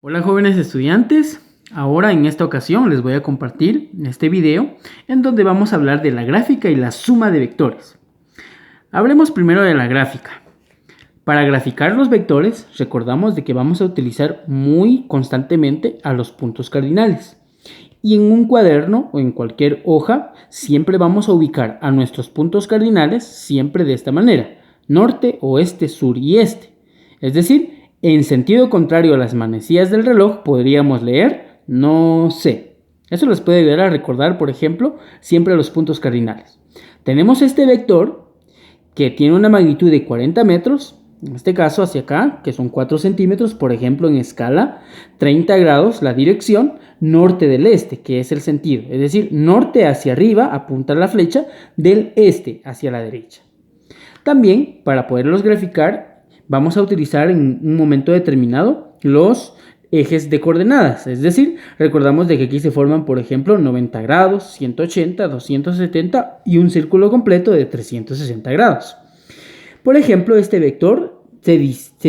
Hola jóvenes estudiantes, ahora en esta ocasión les voy a compartir este video en donde vamos a hablar de la gráfica y la suma de vectores. Hablemos primero de la gráfica. Para graficar los vectores, recordamos de que vamos a utilizar muy constantemente a los puntos cardinales. Y en un cuaderno o en cualquier hoja, siempre vamos a ubicar a nuestros puntos cardinales siempre de esta manera: norte, oeste, sur y este. Es decir, en sentido contrario a las manecillas del reloj, podríamos leer no sé. Eso les puede ayudar a recordar, por ejemplo, siempre los puntos cardinales. Tenemos este vector que tiene una magnitud de 40 metros, en este caso hacia acá, que son 4 centímetros, por ejemplo, en escala 30 grados, la dirección norte del este, que es el sentido. Es decir, norte hacia arriba apunta la flecha, del este hacia la derecha. También, para poderlos graficar, vamos a utilizar en un momento determinado los ejes de coordenadas. Es decir, recordamos de que aquí se forman, por ejemplo, 90 grados, 180, 270 y un círculo completo de 360 grados. Por ejemplo, este vector se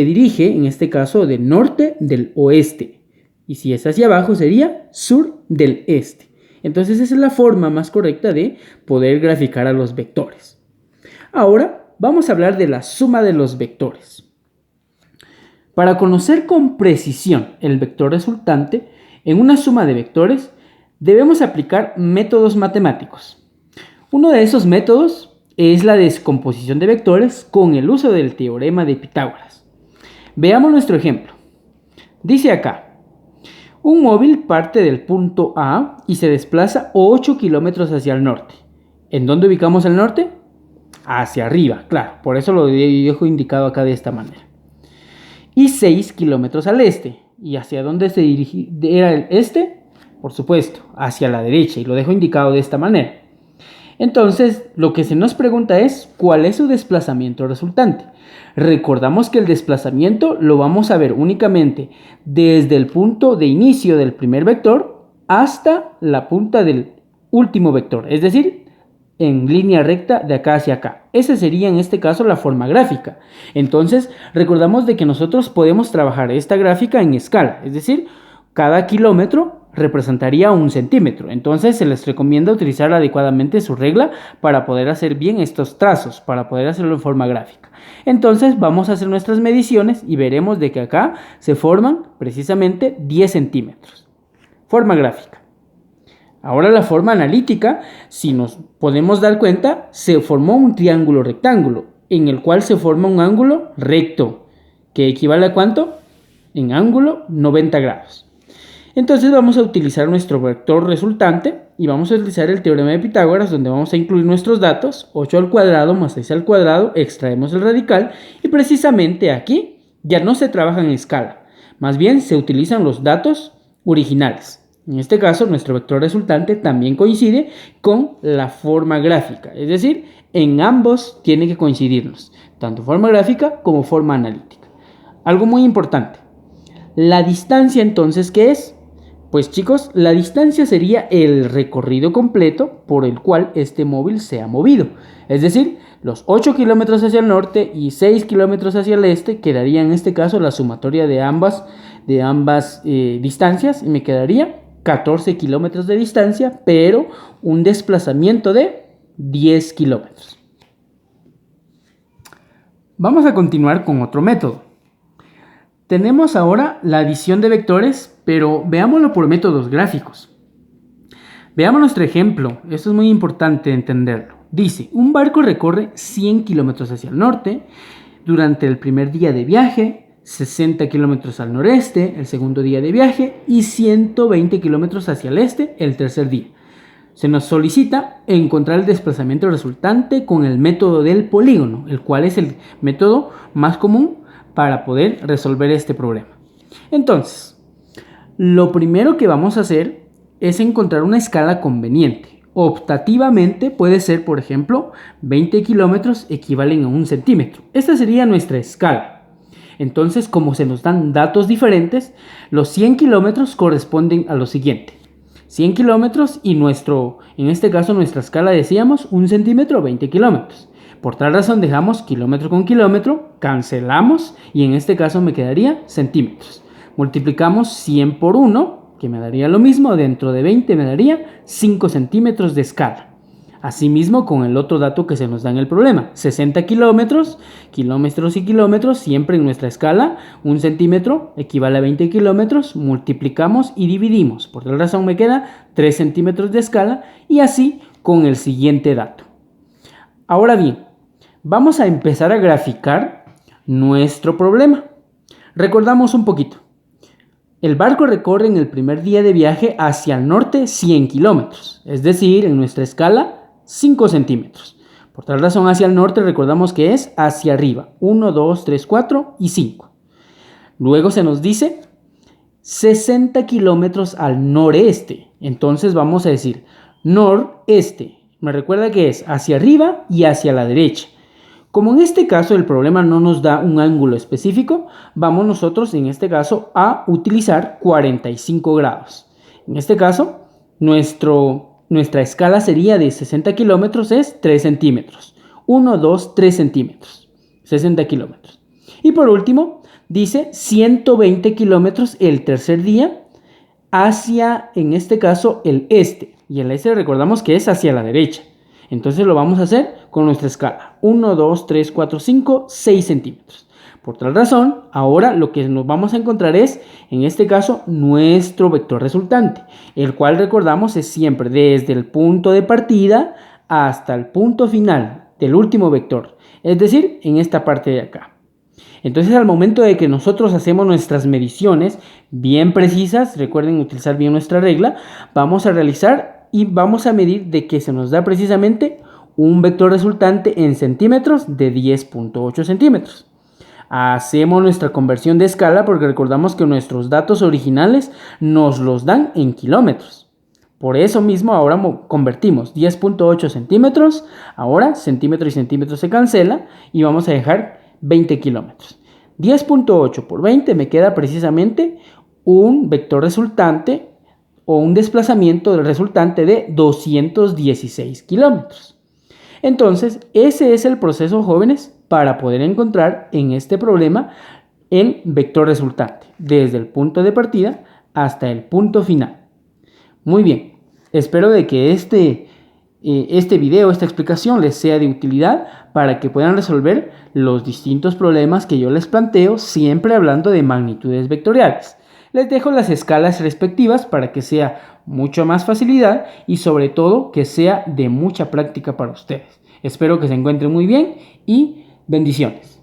dirige, en este caso, de norte del oeste. Y si es hacia abajo, sería sur del este. Entonces, esa es la forma más correcta de poder graficar a los vectores. Ahora, vamos a hablar de la suma de los vectores. Para conocer con precisión el vector resultante, en una suma de vectores, debemos aplicar métodos matemáticos. Uno de esos métodos es la descomposición de vectores con el uso del teorema de Pitágoras. Veamos nuestro ejemplo. Dice acá: un móvil parte del punto A y se desplaza 8 kilómetros hacia el norte. ¿En dónde ubicamos el norte? Hacia arriba, claro, por eso lo dejo indicado acá de esta manera. Y 6 kilómetros al este. ¿Y hacia dónde se dirigía el este? Por supuesto, hacia la derecha, y lo dejo indicado de esta manera. Entonces, lo que se nos pregunta es, ¿cuál es su desplazamiento resultante? Recordamos que el desplazamiento lo vamos a ver únicamente desde el punto de inicio del primer vector hasta la punta del último vector, es decir, en línea recta de acá hacia acá. Esa sería en este caso la forma gráfica. Entonces, recordamos de que nosotros podemos trabajar esta gráfica en escala, es decir, cada kilómetro representaría 1 centímetro. Entonces se les recomienda utilizar adecuadamente su regla para poder hacer bien estos trazos, para poder hacerlo en forma gráfica. Entonces vamos a hacer nuestras mediciones y veremos de que acá se forman precisamente 10 centímetros. Forma gráfica. Ahora la forma analítica, si nos podemos dar cuenta, se formó un triángulo rectángulo en el cual se forma un ángulo recto, que equivale a ¿cuánto? En ángulo 90 grados. Entonces vamos a utilizar nuestro vector resultante y vamos a utilizar el teorema de Pitágoras, donde vamos a incluir nuestros datos: 8 al cuadrado más 6 al cuadrado, extraemos el radical y precisamente aquí ya no se trabaja en escala, más bien se utilizan los datos originales. En este caso, nuestro vector resultante también coincide con la forma gráfica, es decir, en ambos tiene que coincidirnos, tanto forma gráfica como forma analítica. Algo muy importante, la distancia entonces, ¿qué es? Pues chicos, la distancia sería el recorrido completo por el cual este móvil se ha movido. Es decir, los 8 kilómetros hacia el norte y 6 kilómetros hacia el este quedaría en este caso la sumatoria de ambas distancias y me quedaría 14 kilómetros de distancia, pero un desplazamiento de 10 kilómetros. Vamos a continuar con otro método. Tenemos ahora la adición de vectores, pero veámoslo por métodos gráficos. Veamos nuestro ejemplo, esto es muy importante entenderlo. Dice, un barco recorre 100 kilómetros hacia el norte durante el primer día de viaje, 60 kilómetros al noreste el segundo día de viaje y 120 kilómetros hacia el este el tercer día. Se nos solicita encontrar el desplazamiento resultante con el método del polígono, el cual es el método más común para poder resolver este problema. Entonces, lo primero que vamos a hacer es encontrar una escala conveniente. Optativamente puede ser, por ejemplo, 20 kilómetros equivalen a 1 centímetro. Esta sería nuestra escala. Entonces, como se nos dan datos diferentes, los 100 kilómetros corresponden a lo siguiente: 100 kilómetros y en este caso nuestra escala decíamos 1 centímetro, 20 kilómetros. Por tal razón dejamos kilómetro con kilómetro, cancelamos y en este caso me quedaría centímetros. Multiplicamos 100 por 1, que me daría lo mismo, dentro de 20 me daría 5 centímetros de escala. Asimismo, con el otro dato que se nos da en el problema, 60 kilómetros, kilómetros y kilómetros, siempre en nuestra escala, 1 centímetro equivale a 20 kilómetros, multiplicamos y dividimos. Por tal razón me queda 3 centímetros de escala y así con el siguiente dato. Ahora bien, vamos a empezar a graficar nuestro problema. Recordamos un poquito. El barco recorre en el primer día de viaje hacia el norte 100 kilómetros, es decir, en nuestra escala 5 centímetros. Por tal razón, hacia el norte recordamos que es hacia arriba, 1, 2, 3, 4 y 5. Luego se nos dice 60 kilómetros al noreste. Entonces vamos a decir noreste. Me recuerda que es hacia arriba y hacia la derecha. Como en este caso el problema no nos da un ángulo específico, vamos nosotros en este caso a utilizar 45 grados. En este caso, nuestra escala sería de 60 kilómetros es 3 centímetros. 1, 2, 3 centímetros. 60 kilómetros. Y por último, dice 120 kilómetros el tercer día hacia, en este caso, el este. Y el este recordamos que es hacia la derecha. Entonces lo vamos a hacer con nuestra escala. 1, 2, 3, 4, 5, 6 centímetros. Por tal razón, ahora lo que nos vamos a encontrar es, en este caso, nuestro vector resultante, el cual recordamos es siempre desde el punto de partida hasta el punto final del último vector, es decir, en esta parte de acá. Entonces, al momento de que nosotros hacemos nuestras mediciones bien precisas, recuerden utilizar bien nuestra regla, vamos a realizar y vamos a medir de que se nos da precisamente un vector resultante en centímetros de 10.8 centímetros. Hacemos nuestra conversión de escala porque recordamos que nuestros datos originales nos los dan en kilómetros. Por eso mismo ahora convertimos 10.8 centímetros, ahora centímetro y centímetro se cancela y vamos a dejar 20 kilómetros. 10.8 por 20 me queda precisamente un vector resultante o un desplazamiento del resultante de 216 kilómetros. Entonces, ese es el proceso, jóvenes, para poder encontrar en este problema el vector resultante, desde el punto de partida hasta el punto final. Muy bien, espero de que este video, esta explicación les sea de utilidad para que puedan resolver los distintos problemas que yo les planteo, siempre hablando de magnitudes vectoriales. Les dejo las escalas respectivas para que sea mucho más facilidad y sobre todo que sea de mucha práctica para ustedes. Espero que se encuentren muy bien y bendiciones.